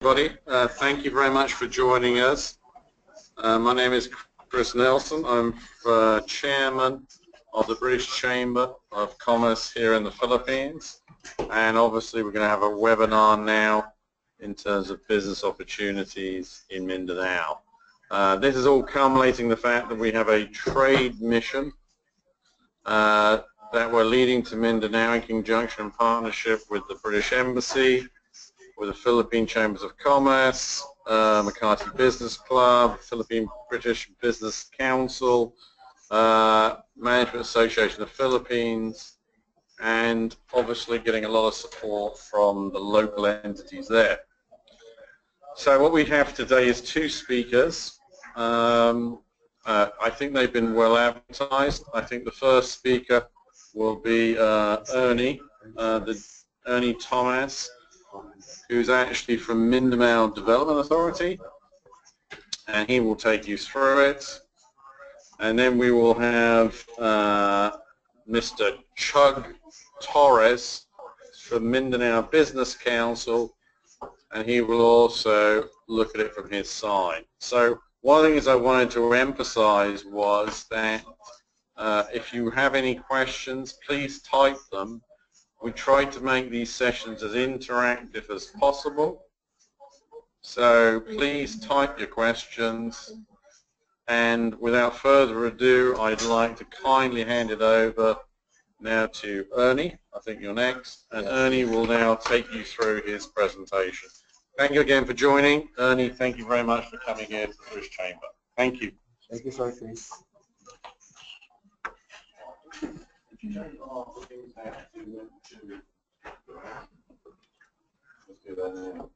Everybody, thank you very much for joining us. My name is Chris Nelson. I'm Chairman of the British Chamber of Commerce here in the Philippines, and obviously we're going to have a webinar now in terms of business opportunities in Mindanao. This is all culminating the fact that we have a trade mission that we're leading to Mindanao in conjunction and partnership with the British Embassy, with the Philippine Chambers of Commerce, Makati Business Club, Philippine British Business Council, Management Association of the Philippines, and obviously getting a lot of support from the local entities there. So what we have today is two speakers. I think they've been well advertised. I think the first speaker will be Ernie Thomas, who's actually from Mindanao Development Authority, and he will take you through it. And then we will have Mr. Chug Torres from Mindanao Business Council, and he will also look at it from his side. So one of the things I wanted to emphasize was that if you have any questions, please type them. We try to make these sessions as interactive as possible. So please type your questions. And without further ado, I'd like to kindly hand it over now to Ernie. I think you're next. And Ernie will now take you through his presentation. Thank you again for joining. Ernie, thank you very much for coming here to the British Chamber. Thank you. Thank you, sir, Chris. Let's do that now.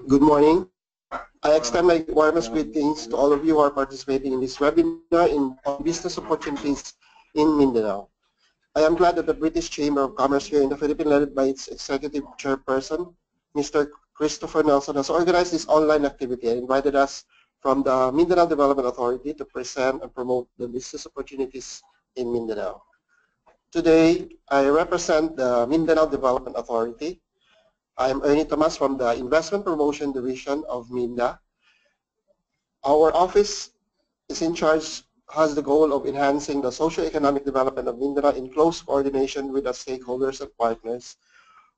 Good morning. I extend my warmest greetings to all of you who are participating in this webinar on business opportunities in Mindanao. I am glad that the British Chamber of Commerce here in the Philippines, led by its executive chairperson, Mr. Christopher Nelson, has organized this online activity and invited us from the Mindanao Development Authority to present and promote the business opportunities in Mindanao. Today, I represent the Mindanao Development Authority. I am Ernie Thomas from the Investment Promotion Division of MINDA. Our office is in charge, has the goal of enhancing the socio-economic development of Mindanao in close coordination with the stakeholders and partners.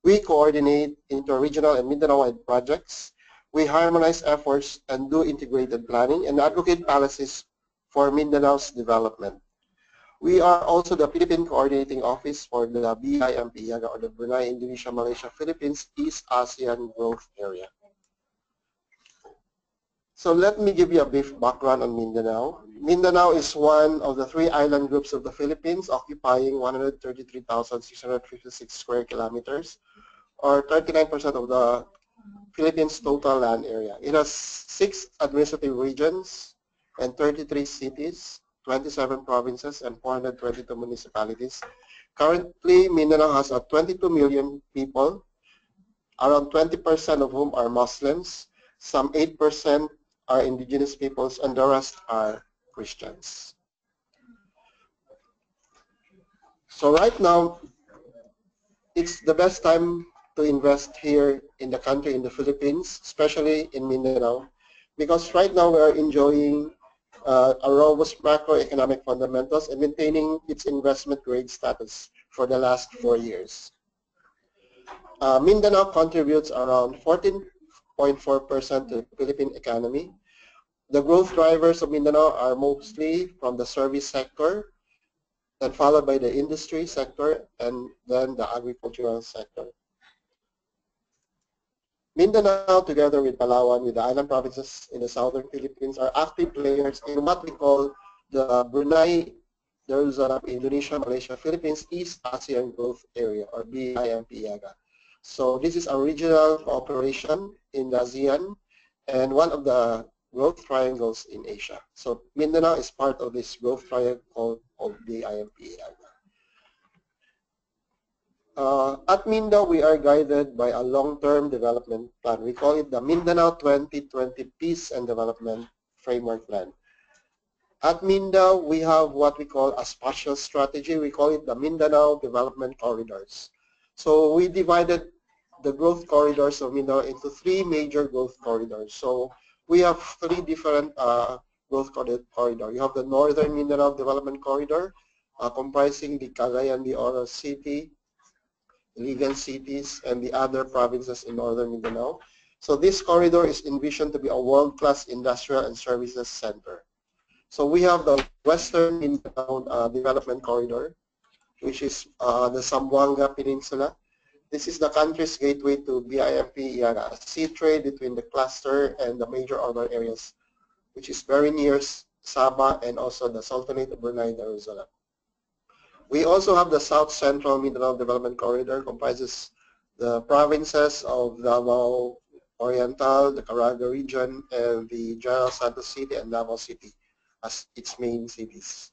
We coordinate inter-regional and Mindanao-wide projects. We harmonize efforts and do integrated planning and advocate policies for Mindanao's development. We are also the Philippine Coordinating Office for the BIMP-YAGA, or the Brunei, Indonesia, Malaysia, Philippines, East ASEAN Growth Area. So let me give you a brief background on Mindanao. Mindanao is one of the three island groups of the Philippines, occupying 133,656 square kilometers, or 39% of the Philippines' total land area. It has 6 administrative regions and 33 cities, 27 provinces, and 422 municipalities. Currently, Mindanao has 22 million people, around 20% of whom are Muslims, some 8% are indigenous peoples, and the rest are Christians. So right now, it's the best time to invest here in the country, in the Philippines, especially in Mindanao, because right now we are enjoying a robust macroeconomic fundamentals and maintaining its investment grade status for the last 4 years. Mindanao contributes around 14.4% to the Philippine economy. The growth drivers of Mindanao are mostly from the service sector, then followed by the industry sector, and then the agricultural sector. Mindanao, together with Palawan, with the island provinces in the southern Philippines, are active players in what we call the Brunei, Darussalam, Indonesia, Malaysia, Philippines, East ASEAN Growth Area, or BIMP-YAGA. So this is a regional cooperation in the ASEAN and one of the growth triangles in Asia. So Mindanao is part of this growth triangle called BIMP-YAGA. At Mindanao, we are guided by a long-term development plan. We call it the Mindanao 2020 Peace and Development Framework Plan. At Mindanao, we have what we call a spatial strategy. We call it the Mindanao Development Corridors. So we divided the growth corridors of Mindanao into three major growth corridors. So we have three different growth corridor. You have the Northern Mindanao Development Corridor, comprising the Cagayan de Oro City, Iligan cities, and the other provinces in Northern Mindanao. So this corridor is envisioned to be a world-class industrial and services center. So we have the Western Mindanao Development Corridor, which is the Zamboanga Peninsula. This is the country's gateway to BIMP-Iaga, a sea trade between the cluster and the major urban areas, which is very near Sabah and also the Sultanate of Brunei Darussalam. We also have the South Central Mindanao Development Corridor, comprises the provinces of Davao Oriental, the Caraga region, and the General Santos City and Davao City as its main cities.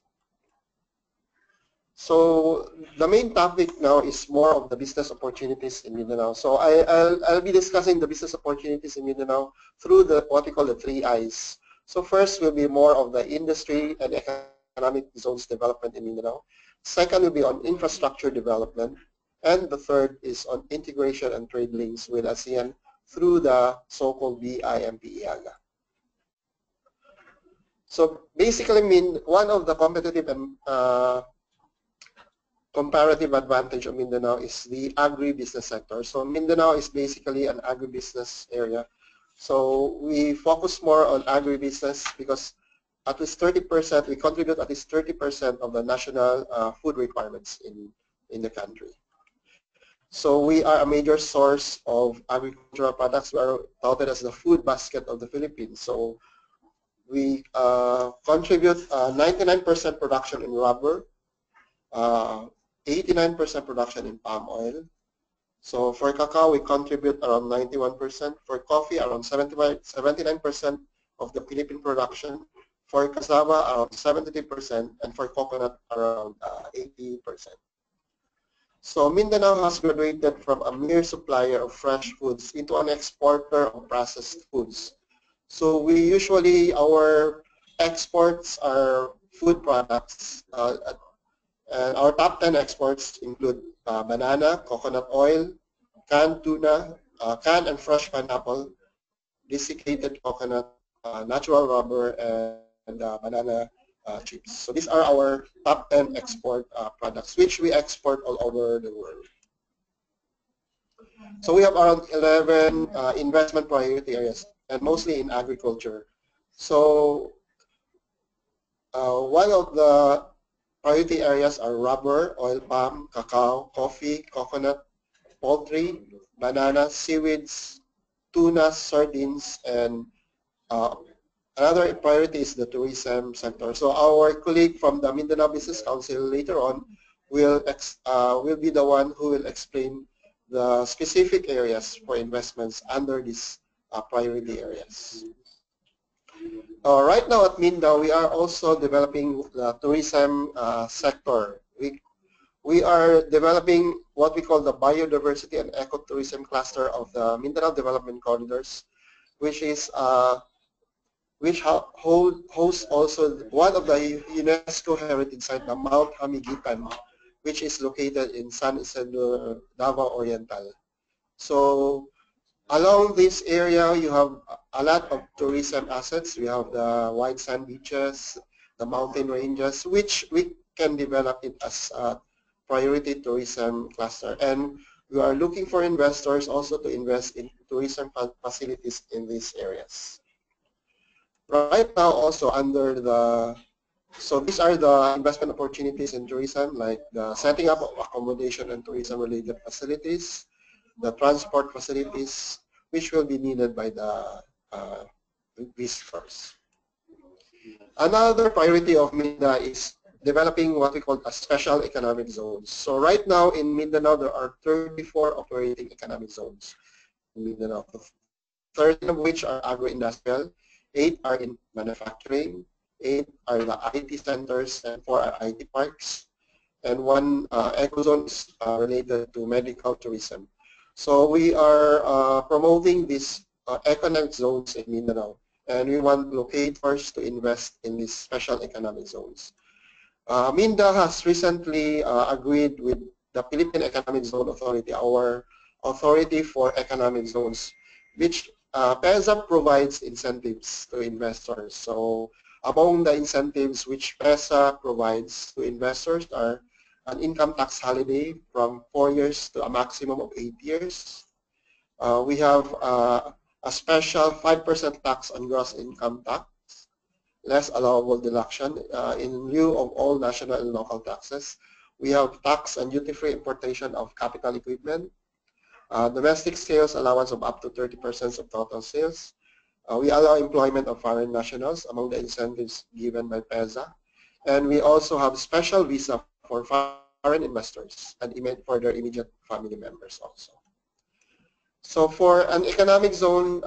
So the main topic now is more of the business opportunities in Mindanao. So I'll be discussing the business opportunities in Mindanao through what we call the 3 I's. So first will be more of the industry and economic zones development in Mindanao. Second will be on infrastructure development. And the third is on integration and trade links with ASEAN through the so-called BIMP-Iaga. So basically, one of the competitive and comparative advantage of Mindanao is the agribusiness sector. So Mindanao is basically an agribusiness area. So we focus more on agribusiness because at least 30%, we contribute at least 30% of the national food requirements in the country. So we are a major source of agricultural products. We are touted as the food basket of the Philippines. So we contribute 99% production in rubber, 89% production in palm oil. So for cacao, we contribute around 91%. For coffee, around 79% of the Philippine production. For cassava, around 73%. And for coconut, around 80%. So Mindanao has graduated from a mere supplier of fresh foods into an exporter of processed foods. So we usually, our exports are food products. And our top 10 exports include banana, coconut oil, canned tuna, canned and fresh pineapple, desiccated coconut, natural rubber, and banana chips. So these are our top 10 export products, which we export all over the world. So we have around 11 investment priority areas, and mostly in agriculture. So one of the priority areas are rubber, oil palm, cacao, coffee, coconut, poultry, banana, seaweeds, tuna, sardines, and another priority is the tourism sector. So our colleague from the Mindanao Business Council later on will be the one who will explain the specific areas for investments under these priority areas. Right now at Mindanao, we are also developing the tourism sector. We are developing what we call the biodiversity and ecotourism cluster of the Mindanao Development Corridors, which is hosts also one of the UNESCO heritage site, the Mount Hamiguitan, which is located in San Isidro, Davao Oriental. So along this area, you have a lot of tourism assets. We have the white sand beaches, the mountain ranges, which we can develop it as a priority tourism cluster. And we are looking for investors also to invest in tourism facilities in these areas. Right now also under the, so these are the investment opportunities in tourism, like the setting up of accommodation and tourism related facilities, the transport facilities, which will be needed by the visitors. Another priority of Mindanao is developing what we call a special economic zones. So right now in Mindanao, there are 34 operating economic zones in Mindanao, 13 of which are agro-industrial, 8 are in manufacturing, 8 are the IT centers, and 4 are IT parks, and 1 ecozone is related to medical tourism. So we are promoting these economic zones in Mindanao, and we want locators to invest in these special economic zones. MINDA has recently agreed with the Philippine Economic Zone Authority, our authority for economic zones, which PEZA provides incentives to investors. So among the incentives which PEZA provides to investors are an income tax holiday from 4 years to a maximum of 8 years. We have a special 5% tax on gross income tax, less allowable deduction in lieu of all national and local taxes. We have tax and duty-free importation of capital equipment, domestic sales allowance of up to 30% of total sales. We allow employment of foreign nationals among the incentives given by PEZA. And we also have special visa for foreign investors and for their immediate family members also. So for an economic zone,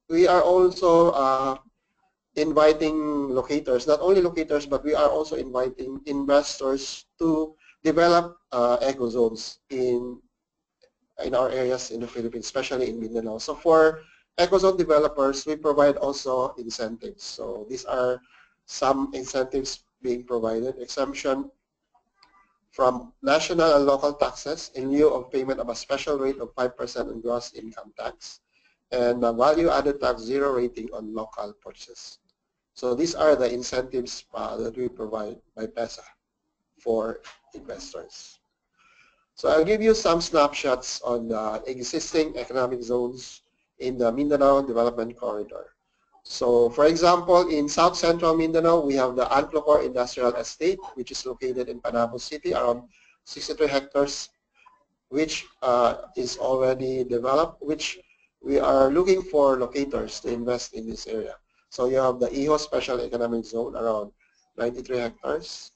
we are also inviting locators, not only locators, but we are also inviting investors to develop eco zones in our areas in the Philippines, especially in Mindanao. So for eco zone developers, we provide also incentives. So these are some incentives being provided: exemption from national and local taxes in lieu of payment of a special rate of 5% on gross income tax, and a value-added tax 0 rating on local purchases. So these are the incentives that we provide by PEZA for investors. So I'll give you some snapshots on the existing economic zones in the Mindanao Development Corridor. So for example, in South Central Mindanao, we have the Anclocor Industrial Estate, which is located in Panabo City, around 63 hectares, which is already developed, which we are looking for locators to invest in this area. So you have the Iho Special Economic Zone, around 93 hectares.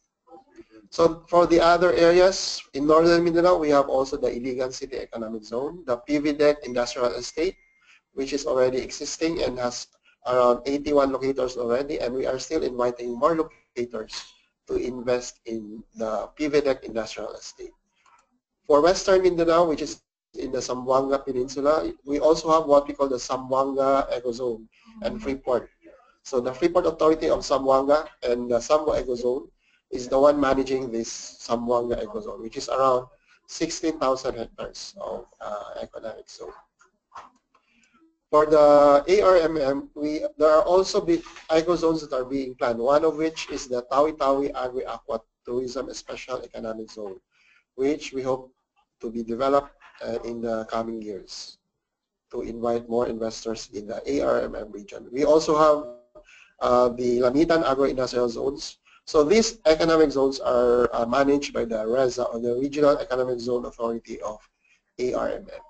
So for the other areas in Northern Mindanao, we have also the Iligan City Economic Zone, the PVDEC Industrial Estate, which is already existing and has around 81 locators already, and we are still inviting more locators to invest in the PVDEC Industrial Estate. For Western Mindanao, which is in the Zamboanga Peninsula, we also have what we call the Zamboanga Eco Zone and Freeport. So the Freeport Authority of Zamboanga and the Sambo Eco Zone is the one managing this Zamboanga Eco Zone, which is around 16,000 hectares of economic zone. For the ARMM, there are also big eco zones that are being planned, one of which is the Tawi-Tawi Agri-Aqua Tourism Special Economic Zone, which we hope to be developed in the coming years to invite more investors in the ARMM region. We also have the Lamitan Agro-Industrial Zones. So these economic zones are managed by the REZA, or the Regional Economic Zone Authority of ARMM.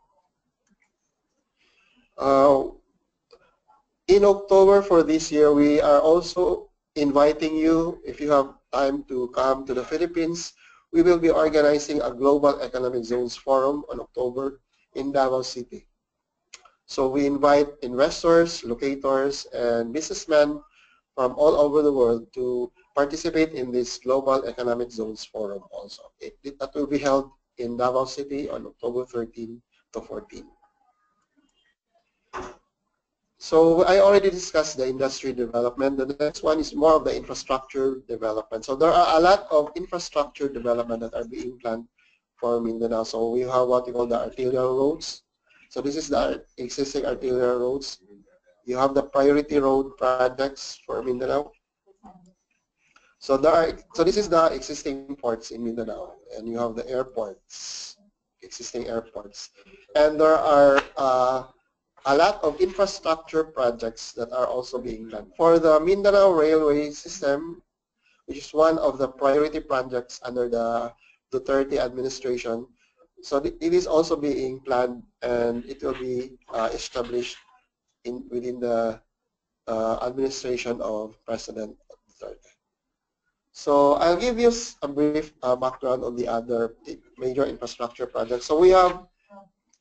In October for this year, we are also inviting you, if you have time to come to the Philippines, we will be organizing a Global Economic Zones Forum on October in Davao City. So we invite investors, locators, and businessmen from all over the world to participate in this Global Economic Zones Forum also. That will be held in Davao City on October 13 to 14. So I already discussed the industry development. The next one is more of the infrastructure development. So there are a lot of infrastructure development that are being planned for Mindanao. So we have what we call the arterial roads. So this is the existing arterial roads. You have the priority road projects for Mindanao. So this is the existing ports in Mindanao, and you have the airports, existing airports, and there are a lot of infrastructure projects that are also being planned. For the Mindanao Railway System, which is one of the priority projects under the Duterte administration, so it is also being planned, and it will be established within the administration of President Duterte. So I'll give you a brief background on the other major infrastructure projects. So we have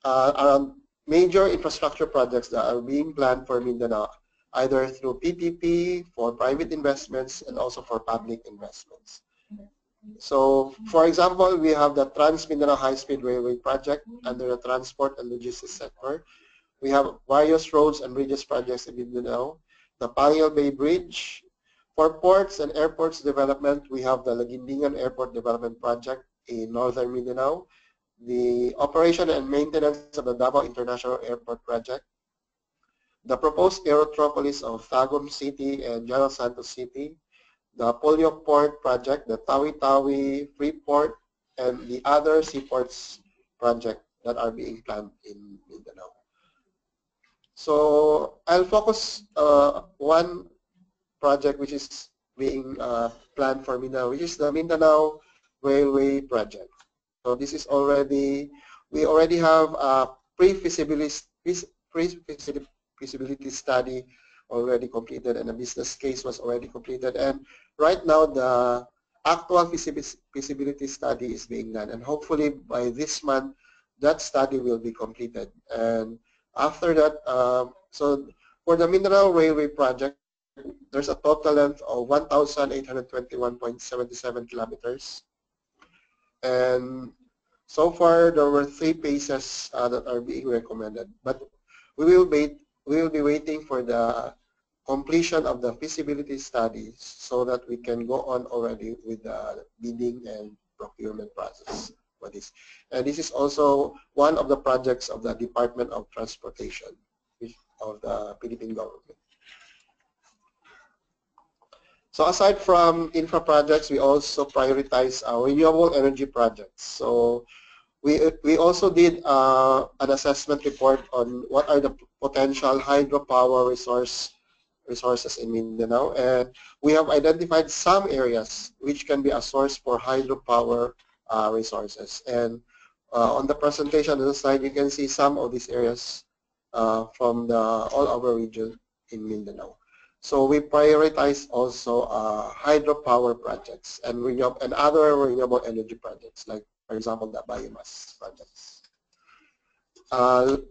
around major infrastructure projects that are being planned for Mindanao, either through PPP, for private investments, and also for public investments. So, for example, we have the Trans-Mindanao High-Speed Railway Project under the transport and logistics sector. We have various roads and bridges projects in Mindanao. the Pangil Bay Bridge. For ports and airports development, we have the Laguindingan Airport Development Project in Northern Mindanao, the operation and maintenance of the Davao International Airport Project, the proposed aerotropolis of Tagum City and General Santos City, the Polio Port Project, the Tawi-Tawi Freeport, and the other seaports project that are being planned in Mindanao. So I'll focus one project which is being planned for Mindanao, which is the Mindanao Railway Project. So this is already, we already have a pre-feasibility study already completed, and a business case was already completed. And right now the actual feasibility study is being done, and hopefully by this month that study will be completed. And after that, so for the Mindanao Railway Project, there's a total length of 1,821.77 kilometers. And so far, there were 3 phases that are being recommended. But we will be waiting for the completion of the feasibility studies so that we can go on already with the bidding and procurement process for this. And this is also one of the projects of the Department of Transportation of the Philippine government. So aside from infra projects, we also prioritize our renewable energy projects. So we also did an assessment report on what are the potential hydropower resources in Mindanao, and we have identified some areas which can be a source for hydropower resources. And on the presentation on the slide, you can see some of these areas from the all over region in Mindanao. So we prioritize also hydropower projects and other renewable energy projects, like for example the biomass projects. On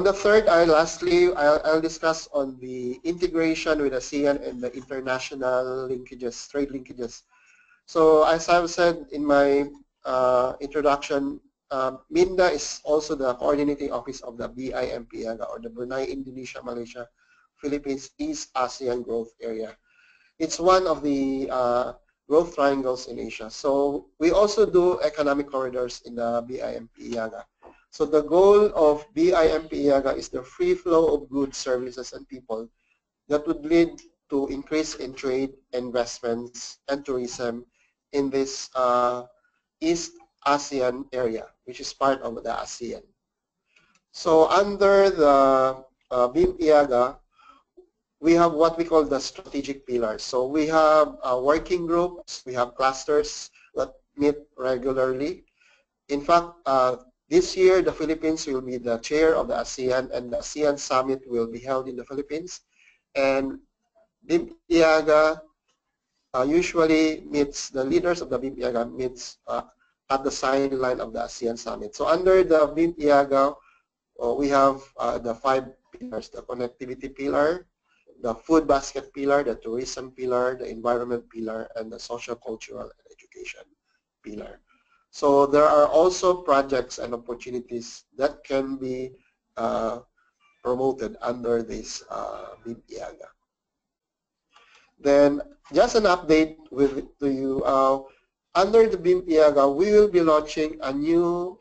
the third, lastly, I'll discuss on the integration with ASEAN and the international linkages, trade linkages. So as I've said in my introduction, MINDA is also the coordinating office of the BIMPIAGA, or the Brunei, Indonesia, Malaysia, Philippines East ASEAN Growth Area. It's one of the growth triangles in Asia. So we also do economic corridors in the BIMPIAGA. So the goal of BIMPIAGA is the free flow of goods, services, and people that would lead to increase in trade, investments, and tourism in this East ASEAN area, which is part of the ASEAN. So under the BIMPIAGA, we have what we call the strategic pillars. So we have working groups, we have clusters that meet regularly. In fact, this year the Philippines will be the chair of the ASEAN, and the ASEAN Summit will be held in the Philippines. And BIMPIAGA usually meets, the leaders of the BIMPIAGA meets at the sideline of the ASEAN Summit. So under the BIMPIAGA, we have the 5 pillars: the connectivity pillar, the food basket pillar, the tourism pillar, the environment pillar, and the social, cultural, and education pillar. So there are also projects and opportunities that can be promoted under this BIMPIAGA. Then just an update to you. Under the BIMPIAGA, we will be launching a new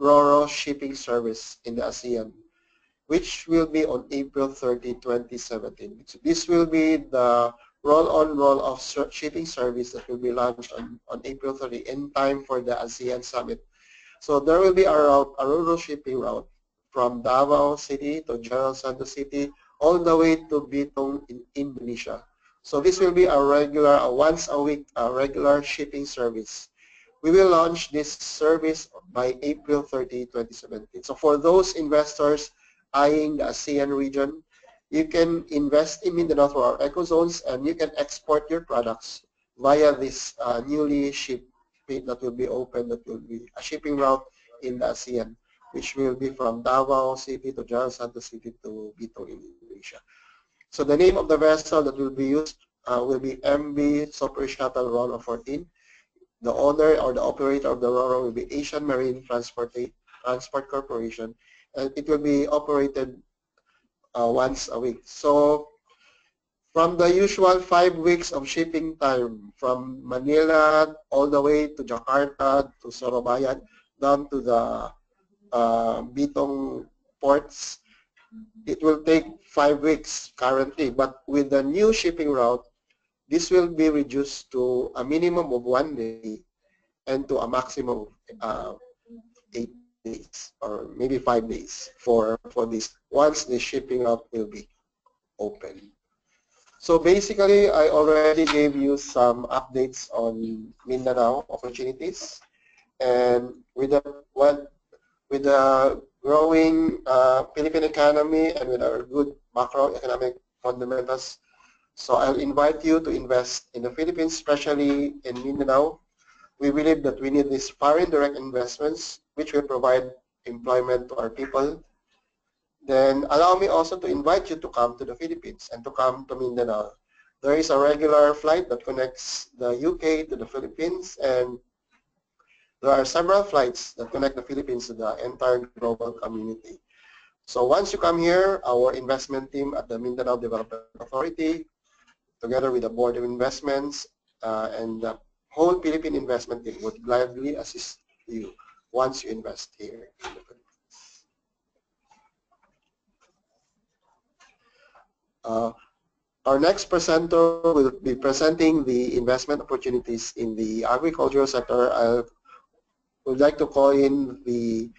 RoRo shipping service in the ASEAN, which will be on April 30, 2017. This will be the roll-on, roll-off shipping service that will be launched on April 30 in time for the ASEAN Summit. So there will be a RoRo shipping route from Davao City to General Santos City all the way to Bitong in Indonesia. So this will be a regular, once a week, regular shipping service. We will launch this service by April 30, 2017. So for those investors eyeing the ASEAN region, you can invest in Mindanao through our ecozones, and you can export your products via this newly shipped that will be open, that will be a shipping route in the ASEAN, which will be from Davao City to General Santos City to Bitong in Indonesia. So the name of the vessel that will be used will be MV Super Shuttle RoRo 14. The owner or the operator of the RoRo will be Asian Marine Transport Corporation, and it will be operated once a week. So From the usual 5 weeks of shipping time from Manila all the way to Jakarta to Surabaya down to the Bitong ports, it will take 5 weeks currently. But with the new shipping route, this will be reduced to a minimum of 1 day and to a maximum of 8 days or maybe 5 days for this once the shipping route will be open. So basically, I already gave you some updates on Mindanao opportunities, and with the growing Philippine economy and with our good macroeconomic fundamentals, so I'll invite you to invest in the Philippines, especially in Mindanao. We believe that we need these foreign direct investments, which will provide employment to our people. Then allow me also to invite you to come to the Philippines and to come to Mindanao. There is a regular flight that connects the UK to the Philippines, and there are several flights that connect the Philippines to the entire global community. So once you come here, our investment team at the Mindanao Development Authority, together with the Board of Investments and the whole Philippine investment team, would gladly assist you once you invest here in the Philippines. Our next presenter will be presenting the investment opportunities in the agricultural sector. I would like to call in the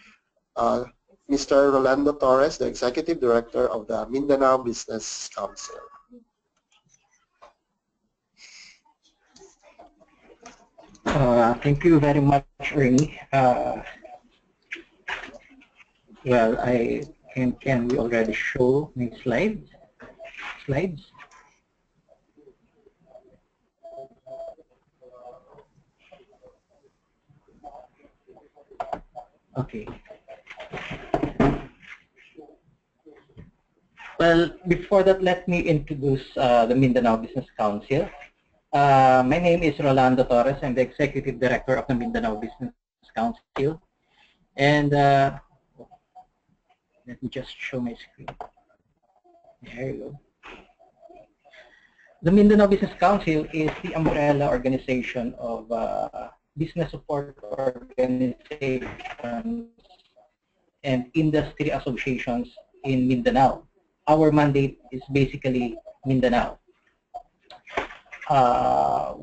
Mr. Rolando Torres, the Executive Director of the Mindanao Business Council. Thank you very much, Ernie. Well, can we already show my slides? Okay. Well, before that, let me introduce the Mindanao Business Council. My name is Rolando Torres. I'm the Executive Director of the Mindanao Business Council. And let me just show my screen. There you go. The Mindanao Business Council is the umbrella organization of business support organizations and industry associations in Mindanao. Our mandate is basically Mindanao.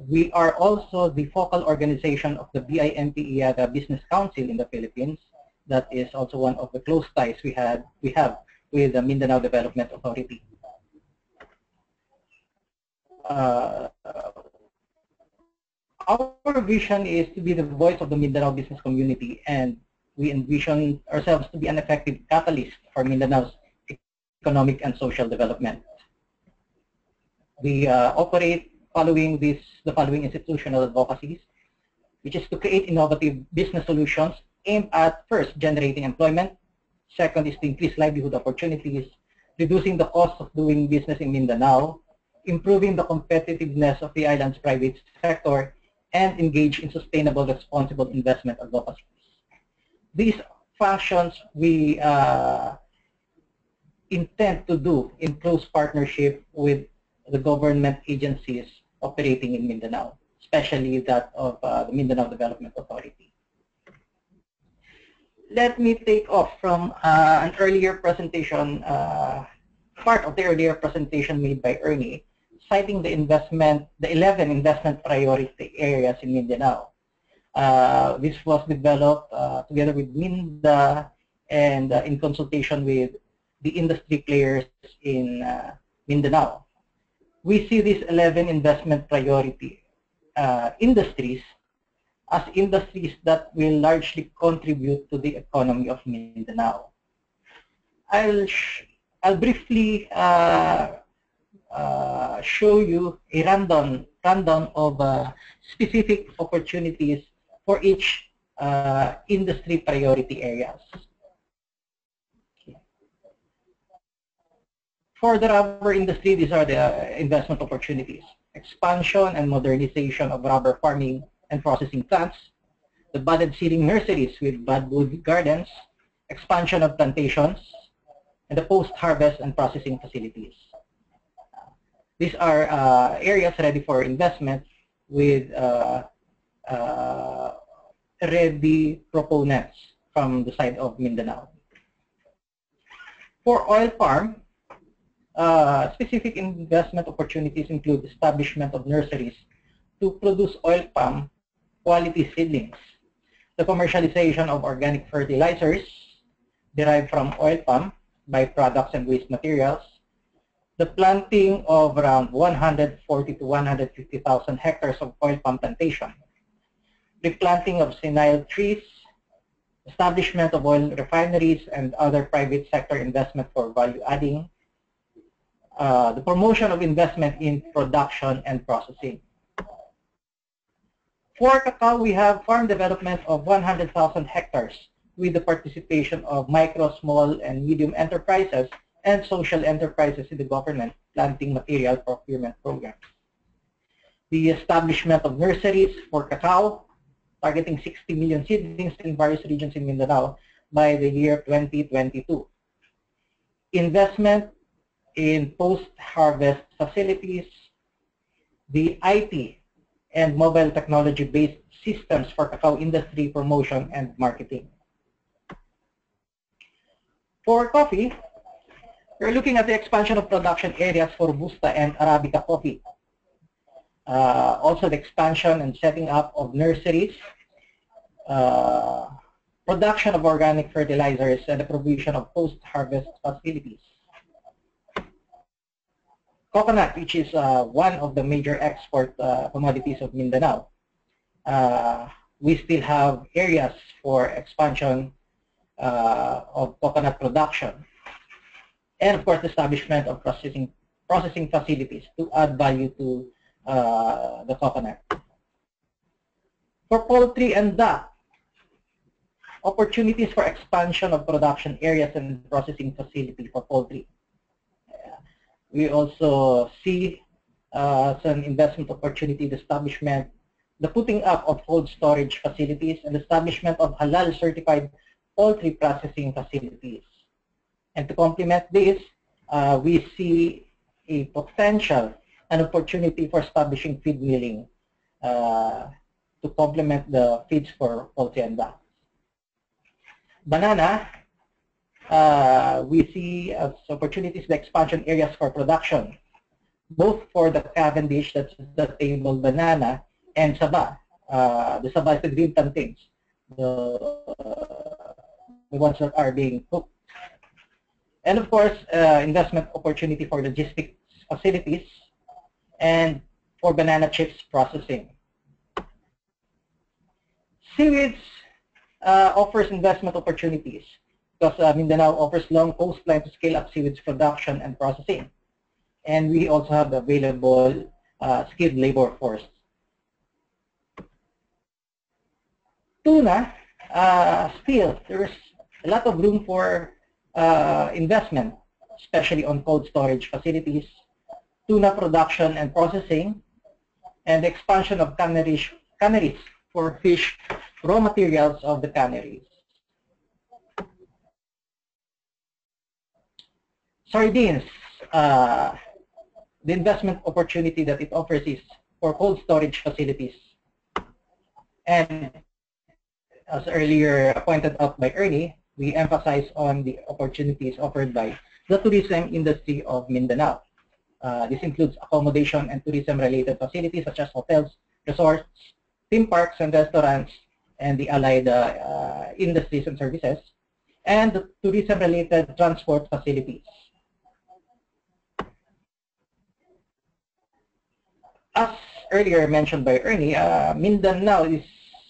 We are also the focal organization of the BIMP-IAGA Business Council in the Philippines. That is also one of the close ties we have with the Mindanao Development Authority. Our vision is to be the voice of the Mindanao business community, and we envision ourselves to be an effective catalyst for Mindanao's economic and social development. We operate following the following institutional advocacies, which is to create innovative business solutions aimed at, first, generating employment. Second is to increase livelihood opportunities, reducing the cost of doing business in Mindanao, improving the competitiveness of the island's private sector, and engage in sustainable, responsible investment advocacies. These functions we intend to do in close partnership with the government agencies operating in Mindanao, especially that of the Mindanao Development Authority. Let me take off from an earlier presentation, part of the earlier presentation made by Ernie, citing the 11 investment priority areas in Mindanao. This was developed together with MINDA and in consultation with the industry players in Mindanao. We see these 11 investment priority industries as industries that will largely contribute to the economy of Mindanao. I'll briefly show you a rundown of specific opportunities for each industry priority areas. Okay. For the rubber industry, these are the investment opportunities: expansion and modernization of rubber farming and processing plants, the budded seeding nurseries with budwood gardens, expansion of plantations, and the post-harvest and processing facilities. These are areas ready for investment with ready proponents from the side of Mindanao. For oil farm, specific investment opportunities include establishment of nurseries to produce oil palm quality seedlings, the commercialization of organic fertilizers derived from oil palm, byproducts and waste materials, the planting of around 140 to 150,000 hectares of oil palm plantation, replanting of senile trees, establishment of oil refineries and other private sector investment for value adding, the promotion of investment in production and processing. For cacao, we have farm development of 100,000 hectares with the participation of micro, small, and medium enterprises and social enterprises in the government planting material procurement program. The establishment of nurseries for cacao, targeting 60 million seedlings in various regions in Mindanao by the year 2022. Investment in post-harvest facilities, the IT and mobile technology-based systems for cacao industry promotion and marketing. For coffee, we're looking at the expansion of production areas for Robusta and Arabica coffee. Also the expansion and setting up of nurseries, production of organic fertilizers, and the provision of post-harvest facilities. Coconut, which is one of the major export commodities of Mindanao. We still have areas for expansion of coconut production. And of course, the establishment of processing facilities to add value to the coconut. For poultry and duck, opportunities for expansion of production areas and processing facility for poultry. We also see some investment opportunity, the establishment, the putting up of cold storage facilities, and establishment of halal certified poultry processing facilities. And to complement this, we see a potential, an opportunity for establishing feed milling to complement the feeds for poultry and ducks. Banana, we see as opportunities the expansion areas for production, both for the Cavendish, that's the table banana, and Saba. The Saba is the green plantains, the ones that are being cooked. And of course, investment opportunity for logistics facilities and for banana chips processing. Seaweeds offers investment opportunities because Mindanao offers long coastline to scale up seaweeds production and processing. And we also have available skilled labor force. Tuna, still, there's a lot of room for investment, especially on cold storage facilities, tuna production and processing, and the expansion of canneries for fish raw materials of the canneries. Sardines, the investment opportunity that it offers is for cold storage facilities. And as earlier pointed out by Ernie, we emphasize on the opportunities offered by the tourism industry of Mindanao. This includes accommodation and tourism-related facilities such as hotels, resorts, theme parks and restaurants, and the allied industries and services, and the tourism-related transport facilities. As earlier mentioned by Ernie, Mindanao is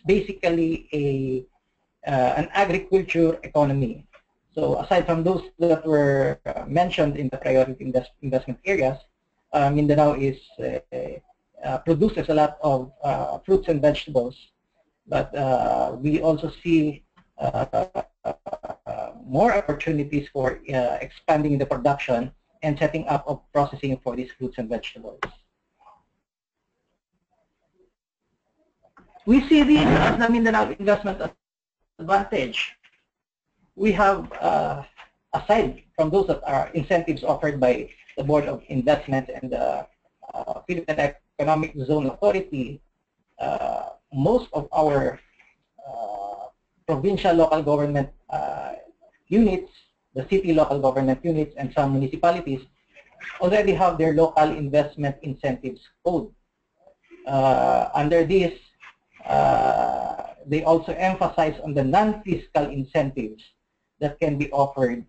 basically an agriculture economy. So aside from those that were mentioned in the priority investment areas, Mindanao produces a lot of fruits and vegetables, but we also see more opportunities for expanding the production and setting up of processing for these fruits and vegetables. We see this as the Mindanao investment advantage. We have, aside from those that are incentives offered by the Board of Investment and the Philippine Economic Zone Authority, most of our provincial local government units, the city local government units, and some municipalities already have their local investment incentives code. Under this, they also emphasize on the non-fiscal incentives that can be offered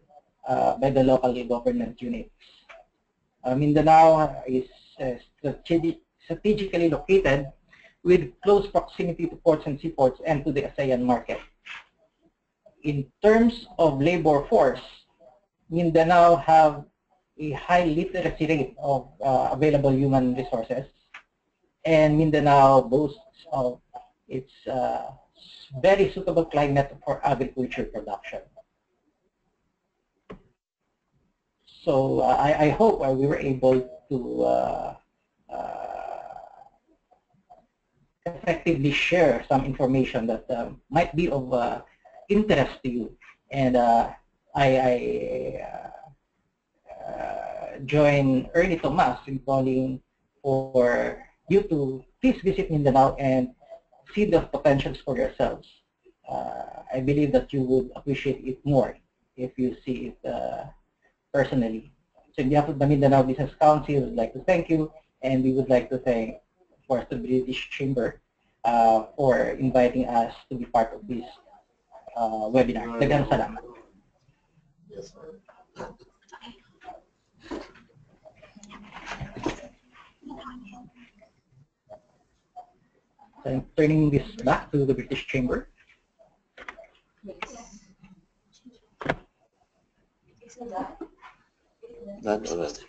by the local government units. Mindanao is strategically located with close proximity to ports and seaports and to the ASEAN market. In terms of labor force, Mindanao have a high literacy rate of available human resources, and Mindanao boasts of its very suitable climate for agriculture production. So I hope we were able to effectively share some information that might be of interest to you. And I join Ernie Tomas in calling for you to please visit Mindanao and see the potentials for yourselves. I believe that you would appreciate it more if you see it personally. So on behalf of the Mindanao Business Council, we would like to thank you, and we would like to thank, of course, the British Chamber for inviting us to be part of this webinar. Daghang salamat. Yes, sir. So I'm turning this back to the British Chamber. Done already.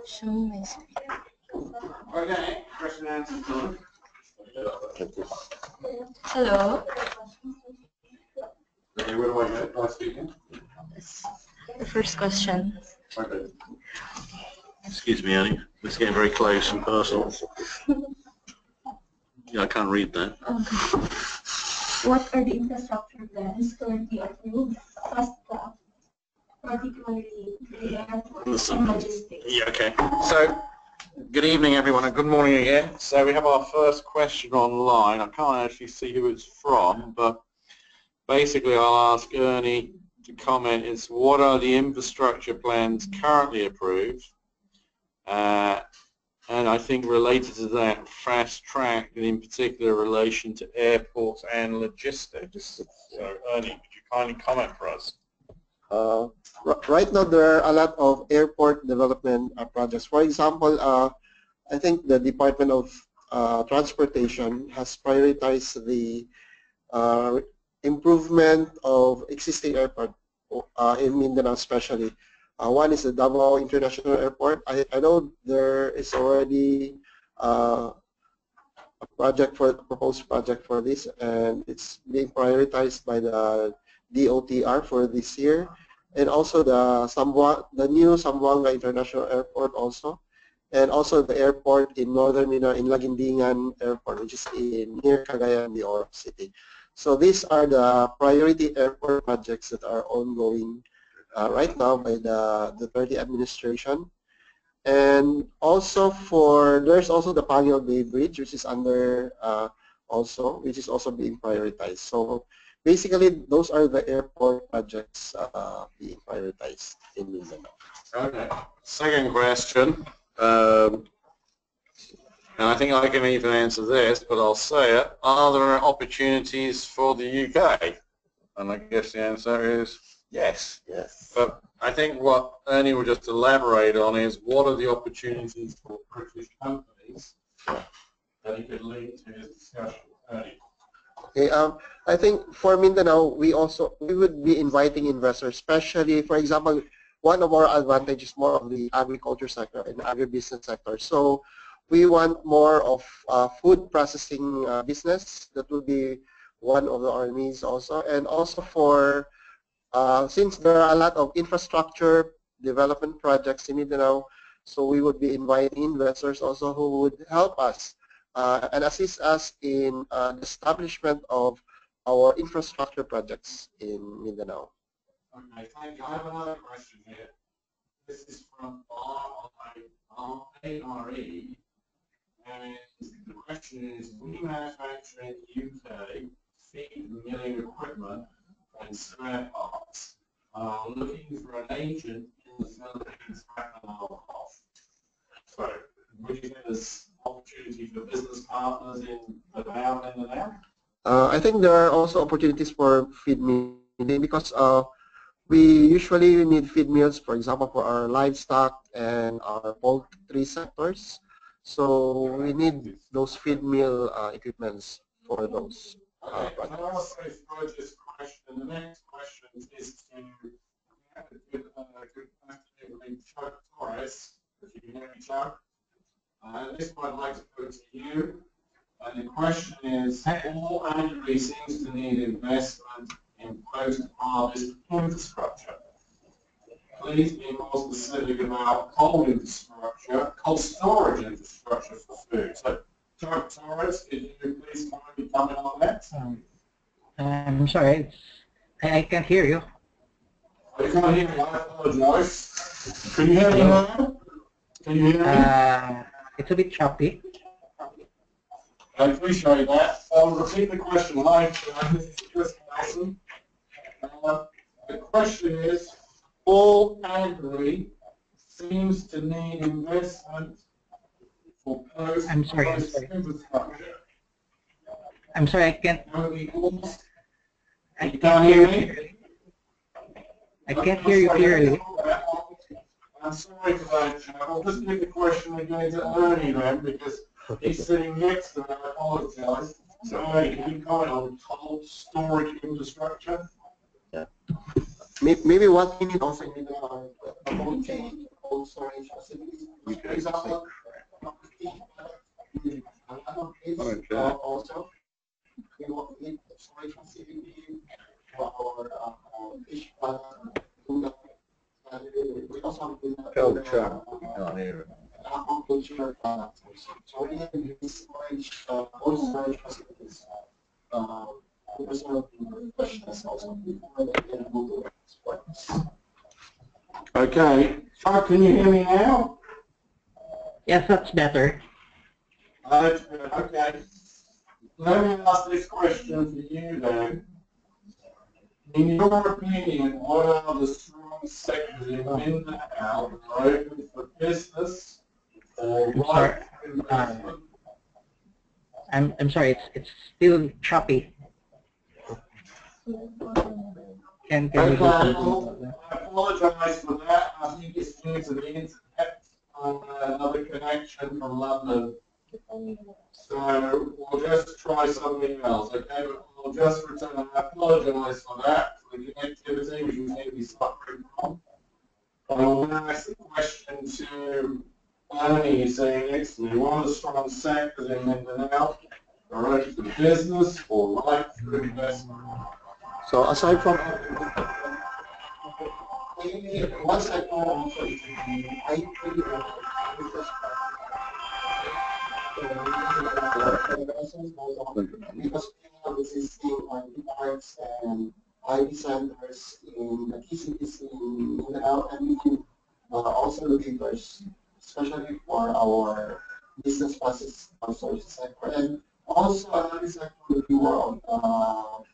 Show my screen. Okay, question and answer time. Hello. Okay, where do I go? Am I speaking? The first question. Okay. Excuse me, Annie. It's getting very close and personal. Yeah, I can't read that. Okay. What are the infrastructure plans currently approved, fast track, particularly the airport and logistics? Yeah, okay. So, good evening, everyone, and good morning again. So we have our first question online. I can't actually see who it's from, but basically I'll ask Ernie to comment. It's what are the infrastructure plans currently approved? And I think related to that, fast track, and in particular relation to airports and logistics. So Ernie, could you kindly comment for us? Right now, there are a lot of airport development projects. For example, I think the Department of Transportation has prioritized the improvement of existing airport in Mindanao especially. One is the Davao International Airport. I know there is already a proposed project for this, and it's being prioritized by the DOTR for this year. And also the new Zamboanga International Airport also, and also the airport in northern Mindanao, in Laguindingan Airport, which is near Cagayan de Oro City. So these are the priority airport projects that are ongoing right now by the Duterte administration. And also there's also the Pangil Bay Bridge, which is under which is also being prioritized. So basically, those are the airport projects being prioritized in Mindanao. Okay. Second question, and I think I can even answer this, but I'll say it. Are there opportunities for the UK? And I guess the answer is yes. Yes. But I think what Ernie will just elaborate on is what are the opportunities for British companies that he could link to his discussion. Ernie. Okay, I think for Mindanao, we would be inviting investors, especially, for example, one of our advantages is more of the agriculture sector and agribusiness sector. So we want more of food processing business. That will be one of our needs also. And also for, since there are a lot of infrastructure development projects in Mindanao, so we would be inviting investors also who would help us and assist us in the establishment of our infrastructure projects in Mindanao. Okay, thank you. I have another question here. This is from RARE, and the question is, we manufacture in the UK feed milling equipment and spare parts. Looking for an agent in the Philippines on our behalf. So, would you think there's opportunity for business partners in Mindanao and Mindanao? I think there are also opportunities for feed milling because we usually need feed mills, for example, for our livestock and our poultry sectors. So we need those feed mill equipments for those. Okay, can I also throw this question? The next question is to good afternoon, Chuck Torres. If you can hear me, Chuck. This one I'd like to put to you. And the question is, all Agri seems to need investment in post-harvest infrastructure. Please be more specific about cold infrastructure, cold storage infrastructure for food. So, Chuck Torres, could you please kindly comment on that? I'm sorry, I can't hear you. I can't hear you, I apologize. Can you hear me now? Can you hear me? It's a bit choppy. I appreciate that. I'll repeat the question live. This is Chris Nelson. The question is, all Agri seems to need investment for I'm sorry. infrastructure. I'm sorry, I can't can't hear hear me? you clearly. I can't hear you clearly. I'm sorry for that, Jack. I'll just give the question again to Ernie then, because he's sitting next to me. I apologize. So, Ernie, can you comment on cold storage infrastructure? Maybe what we need also in the cold chain, cold storage facilities. For example, also we need storage facility for our fish products. We also have aquaculture products. So we need these storage, cold storage facilities. Because of the questions also before they can go to sports. Okay. Chuck, can you hear me now? Yes, that's better. Okay. Let me ask this question to you then. In your opinion, what are the strong sectors in Mindanao that are open for business or right investment? I'm sorry, it's still choppy. Can you Okay, do something? I apologize for that. I think it's due to the internet on another connection from London. So we'll just try something else, okay? But I'll just return. I apologize for that, for the connectivity which we may be suffering from. I will now ask the question to Ernie saying next to me. What are the strong sectors in Mindanao are open to business or right for investment? So aside from one sector also is the IT because we have existing IT parks and IT centers in the key cities in Mindanao, and we can also looking for, especially for our business process outsourcing sector, and also another sector would be more of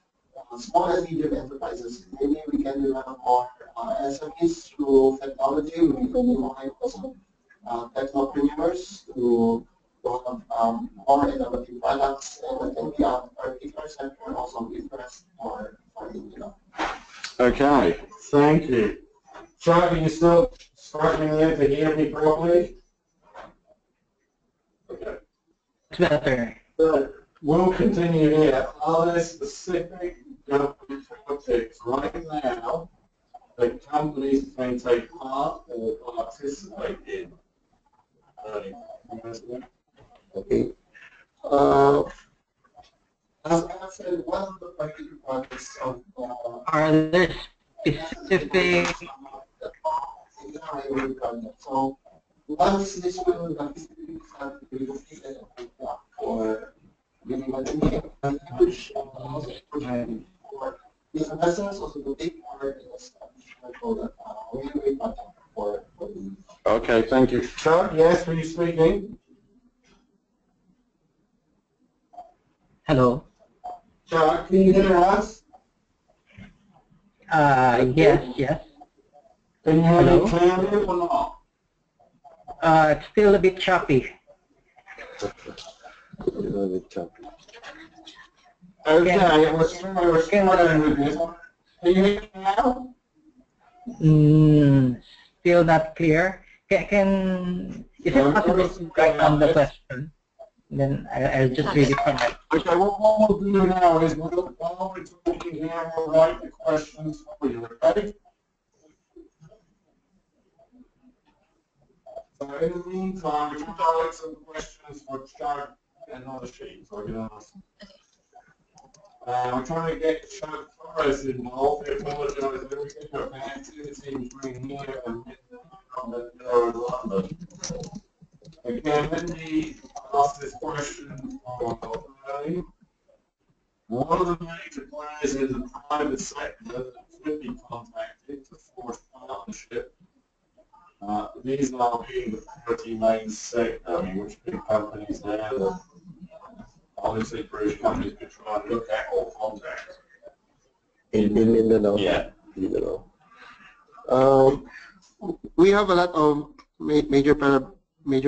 small and medium enterprises. Maybe we can develop more SMEs through technology. We can invite also technopreneurs to have more innovative products, and that can be a particular sector also interest for India. Okay, thank you. Chuck, are you still struggling there to hear me properly? Okay. It's better. So we'll continue here. Are there specific government projects right now that companies can take part or participate in? Okay. As I said, one of the particular projects of Are there specific? So once this will start to be completed for these investors also the big part in establishment for the railway project for Okay, thank you. Chuck, yes, were you speaking? Hello. Chuck, can you hear us? Yes. Can you hear Hello? me clearly or not? It's still a bit choppy. Okay, we're starting with this. Can you hear me now? Still not clear. Is it possible to write down the question? Then I'll just read it from my. Okay, what we'll do now is while we're talking here, we'll write the questions for you, okay? So in the meantime, we can write some questions for Chuck and other sheets, so you can ask. We're trying to get Chuck Forrest involved. I apologize, everything got an activity between here and London. Again, let me ask this question on early. One of the major players in the private sector that should be contacted to force partnership. These are being the 30 main sector, which big companies there that obviously British companies could try and look at or contact. In Mindanao. Yeah. Mindanao. We have a lot of major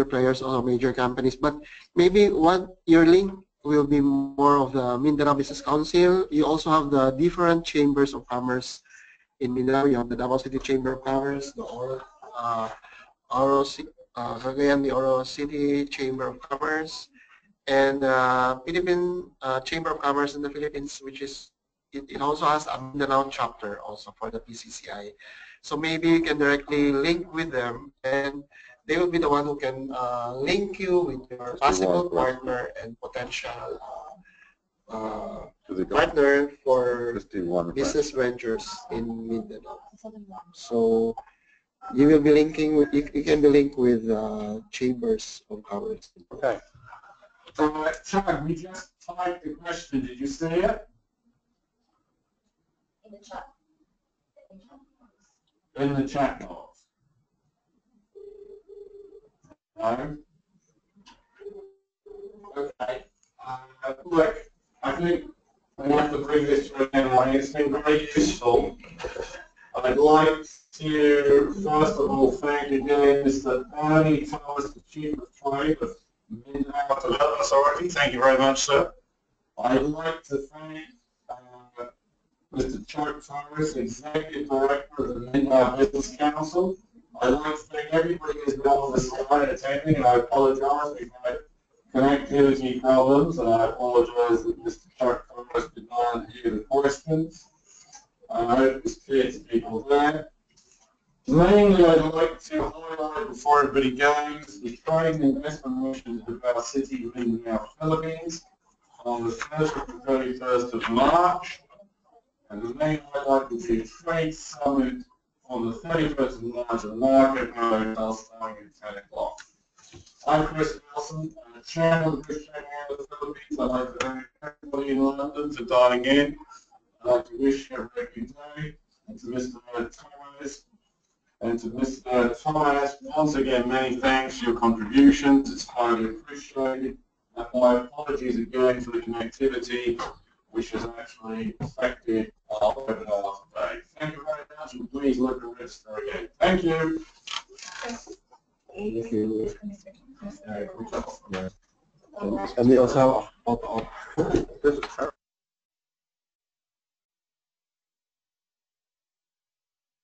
players or major companies, but maybe your link will be more of the Mindanao Business Council. You also have the different chambers of commerce in Mindanao. You have the Davao City Chamber of Commerce, the Oro City Chamber of Commerce, and Philippine Chamber of Commerce in the Philippines, which is it also has a Mindanao chapter also for the PCCI. So maybe you can directly link with them, and they will be the one who can link you with your possible partner and potential partner for business ventures in Mindanao. So you will be linking with, you can be linked with chambers of commerce. Okay. So, Chuck, we just typed the question. Did you see it? In the chat. In the chat box. No? Okay. Look, I think we have to bring this to an end. It's been very useful. I'd like to, first of all, thank again Mr. Ernie Thomas, the Chief of Trade of Mindanao Development Authority. Thank you very much, sir. I'd like to thank Mr. Chuck Thomas, Executive Director of the Mindanao Business Council. I'd like to thank everybody who's been on the slide attending, and I apologize we've had connectivity problems, and I apologize that Mr. Chuck Thomas did not hear the questions. I hope it was clear to people there. Mainly, I'd like to highlight before everybody goes the trade and investment mission of our city of Mindanao, Philippines, on the 1st to the 31st of March. And the main highlight will be a trade summit on the 31st of March at Market Hotel starting at 10 o'clock. I'm Chris Wilson, I'm the Chairman of the British Trade of the Philippines. I'd like to thank everybody in London for dialing in. I'd like to wish you a very good day, and to Mr. Thomas and to Mr. Thomas, once again, many thanks for your contributions. It's highly appreciated. And my apologies again for the connectivity, which has actually affected our webinar today. Thank you very much, and please look and register again. Thank you. Thank you. And we also have a photo op.